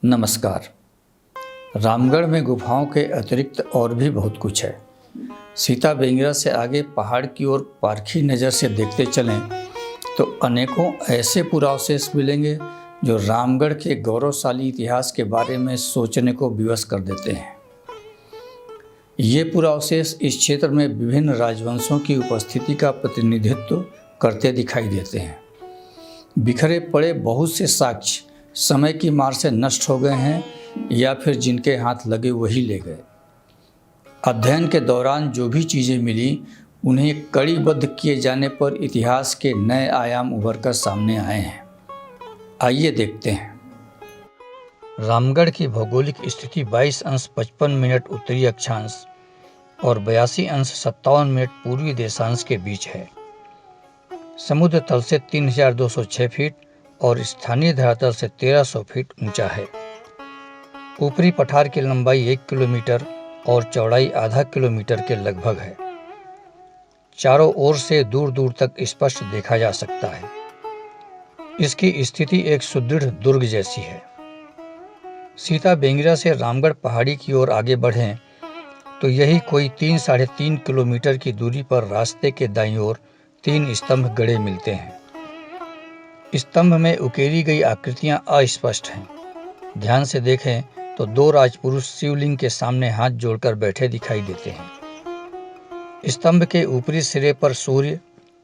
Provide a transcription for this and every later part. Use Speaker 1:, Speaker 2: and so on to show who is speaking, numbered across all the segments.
Speaker 1: नमस्कार। रामगढ़ में गुफाओं के अतिरिक्त और भी बहुत कुछ है। सीता बेंगरा से आगे पहाड़ की ओर पारखी नज़र से देखते चलें तो अनेकों ऐसे पुरावशेष मिलेंगे जो रामगढ़ के गौरवशाली इतिहास के बारे में सोचने को विवश कर देते हैं। ये पुरावशेष इस क्षेत्र में विभिन्न राजवंशों की उपस्थिति का प्रतिनिधित्व करते दिखाई देते हैं। बिखरे पड़े बहुत से साक्ष्य समय की मार से नष्ट हो गए हैं या फिर जिनके हाथ लगे वही ले गए। अध्ययन के दौरान जो भी चीज़ें मिली उन्हें कड़ीबद्ध किए जाने पर इतिहास के नए आयाम उभर कर सामने आए हैं। आइए देखते हैं। रामगढ़ की भौगोलिक स्थिति 22 अंश 55 मिनट उत्तरी अक्षांश और 82 अंश 57 मिनट पूर्वी देशांश के बीच है। समुद्र तल से 3206 फीट और स्थानीय धरातल से 1300 फीट ऊंचा है। ऊपरी पठार की लंबाई 1 किलोमीटर और चौड़ाई आधा किलोमीटर के लगभग है। चारों ओर से दूर दूर तक स्पष्ट देखा जा सकता है। इसकी स्थिति एक सुदृढ़ दुर्ग जैसी है। सीता बेंगरा से रामगढ़ पहाड़ी की ओर आगे बढ़ें तो यही कोई 3-3.5 किलोमीटर की दूरी पर रास्ते के दाईं ओर 3 स्तंभ गड़े मिलते हैं। स्तंभ में उकेरी गई आकृतियां अस्पष्ट हैं। ध्यान से देखें तो 2 राजपुरुष शिवलिंग के सामने हाथ जोड़कर बैठे दिखाई देते हैं। स्तंभ के ऊपरी सिरे पर सूर्य,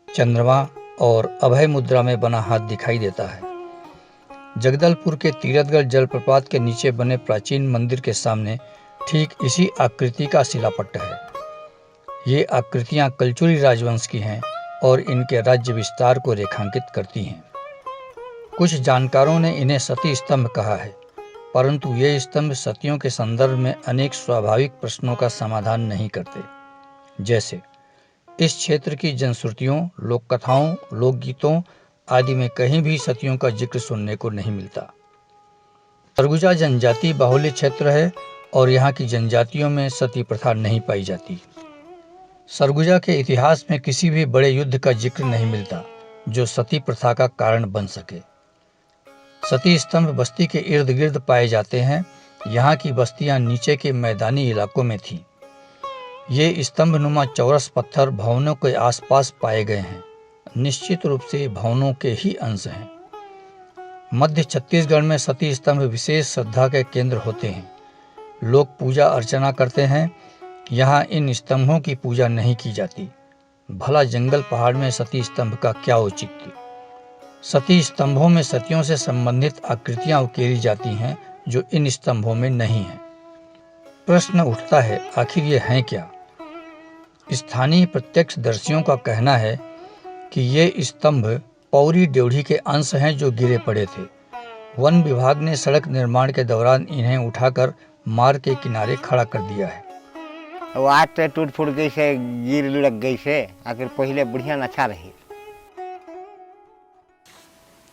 Speaker 1: चंद्रमा और अभय मुद्रा में बना हाथ दिखाई देता है। जगदलपुर के तीरथगढ़ जलप्रपात के नीचे बने प्राचीन मंदिर के सामने ठीक इसी आकृति का शिलापट्ट है। ये आकृतियां कलचुरी राजवंश की हैं और इनके राज्य विस्तार को रेखांकित करती हैं। कुछ जानकारों ने इन्हें सती स्तंभ कहा है, परंतु ये स्तंभ सतियों के संदर्भ में अनेक स्वाभाविक प्रश्नों का समाधान नहीं करते। जैसे इस क्षेत्र की जनश्रुतियों, लोक कथाओं, लोकगीतों आदि में कहीं भी सतियों का जिक्र सुनने को नहीं मिलता। सरगुजा जनजाति बाहुल्य क्षेत्र है और यहाँ की जनजातियों में सती प्रथा नहीं पाई जाती। सरगुजा के इतिहास में किसी भी बड़े युद्ध का जिक्र नहीं मिलता जो सती प्रथा का कारण बन सके। सती स्तंभ बस्ती के इर्द गिर्द पाए जाते हैं। यहाँ की बस्तियां नीचे के मैदानी इलाकों में थीं। ये स्तंभ नुमा चौरस पत्थर भवनों के आसपास पाए गए हैं। निश्चित रूप से भवनों के ही अंश हैं। मध्य छत्तीसगढ़ में सती स्तंभ विशेष श्रद्धा के केंद्र होते हैं। लोग पूजा अर्चना करते हैं। यहाँ इन स्तंभों की पूजा नहीं की जाती। भला जंगल पहाड़ में सती स्तंभ का क्या औचित्य। सती स्तंभों में सतियों से संबंधित आकृतियां उकेरी जाती हैं जो इन स्तंभों में नहीं हैं। प्रश्न उठता है, आखिर ये हैं क्या? स्थानीय प्रत्यक्षदर्शियों का कहना है कि ये स्तंभ पौरी ड्योढ़ी के अंश हैं जो गिरे पड़े थे। वन विभाग ने सड़क निर्माण के दौरान इन्हें उठाकर मार्ग के किनारे खड़ा कर दिया है।
Speaker 2: वो आज तो टूट फूट गई से, गिर लुढ़क गई से, आखिर पहले बढ़िया अच्छा रही।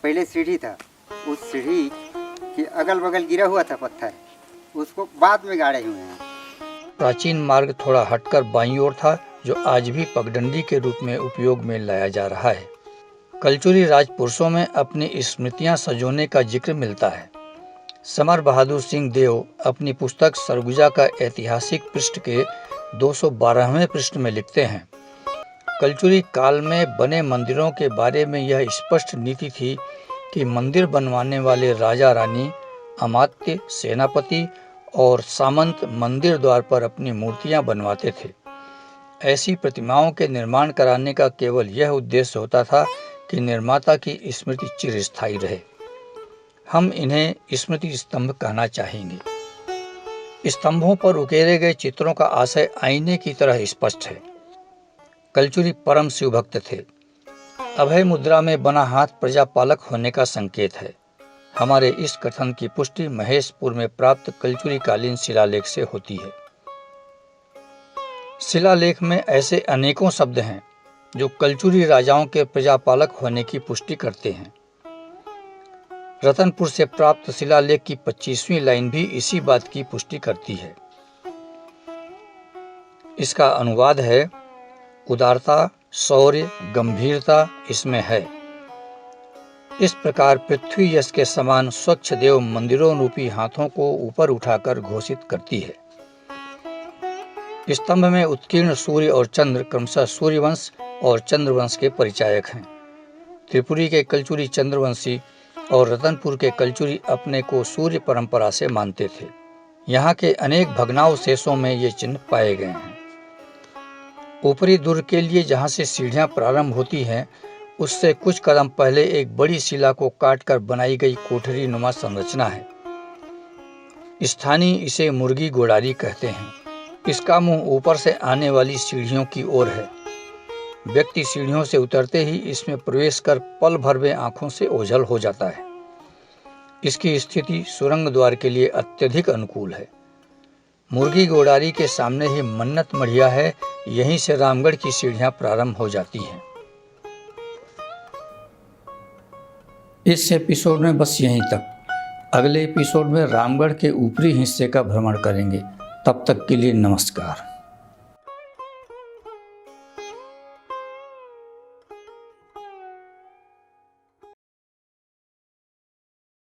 Speaker 3: पहले सीढ़ी था, उस सीढ़ी के अगल बगल गिरा हुआ था पत्थर, उसको बाद में गाड़े हुए हैं।
Speaker 1: प्राचीन मार्ग थोड़ा हटकर बाईं ओर था जो आज भी पगडंडी के रूप में उपयोग में लाया जा रहा है। कलचुरी राजपुरुषों में अपनी स्मृतियां सजोने का जिक्र मिलता है। समर बहादुर सिंह देव अपनी पुस्तक सरगुजा का ऐतिहासिक पृष्ठ के 212वें पृष्ठ में लिखते हैं, कलचुरी काल में बने मंदिरों के बारे में यह स्पष्ट नीति थी कि मंदिर बनवाने वाले राजा रानी, अमात्य, सेनापति और सामंत मंदिर द्वार पर अपनी मूर्तियां बनवाते थे। ऐसी प्रतिमाओं के निर्माण कराने का केवल यह उद्देश्य होता था कि निर्माता की स्मृति चिरस्थायी रहे। हम इन्हें स्मृति स्तंभ कहना चाहेंगे। स्तंभों पर उकेरे गए चित्रों का आशय आईने की तरह स्पष्ट है। कलचुरी परम शिवभक्त थे। अभय मुद्रा में बना हाथ प्रजापालक होने का संकेत है। हमारे इस कथन की पुष्टि महेशपुर में प्राप्त कलचुरी कालीन शिलालेख से होती है। शिलालेख में ऐसे अनेकों शब्द हैं जो कलचुरी राजाओं के प्रजापालक होने की पुष्टि करते हैं। रतनपुर से प्राप्त शिलालेख की 25वीं लाइन भी इसी बात की पुष्टि करती है। इसका अनुवाद है, उदारता, शौर्य, गंभीरता इसमें है। इस प्रकार पृथ्वी यश के समान स्वच्छ देव मंदिरों रूपी हाथों को ऊपर उठाकर घोषित करती है। स्तंभ में उत्कीर्ण सूर्य और चंद्र क्रमशः सूर्यवंश और चंद्रवंश के परिचायक हैं। त्रिपुरी के कलचुरी चंद्रवंशी और रतनपुर के कलचुरी अपने को सूर्य परंपरा से मानते थे। यहाँ के अनेक भग्नावशेषों में ये चिन्ह पाए गए हैं। ऊपरी दुर्ग के लिए जहाँ से सीढ़ियाँ प्रारंभ होती हैं, उससे कुछ कदम पहले एक बड़ी शिला को काटकर बनाई गई कोठरी नुमा संरचना है। स्थानीय इसे मुर्गी गोड़ारी कहते हैं। इसका मुंह ऊपर से आने वाली सीढ़ियों की ओर है। व्यक्ति सीढ़ियों से उतरते ही इसमें प्रवेश कर पल भर में आंखों से ओझल हो जाता है। इसकी स्थिति सुरंग द्वार के लिए अत्यधिक अनुकूल है। मुर्गी गोड़ारी के सामने ही मन्नत मढ़िया है, यहीं से रामगढ़ की सीढ़ियां प्रारंभ हो जाती हैं। इस एपिसोड में बस यहीं तक। अगले एपिसोड में रामगढ़ के ऊपरी हिस्से का भ्रमण करेंगे। तब तक के लिए नमस्कार।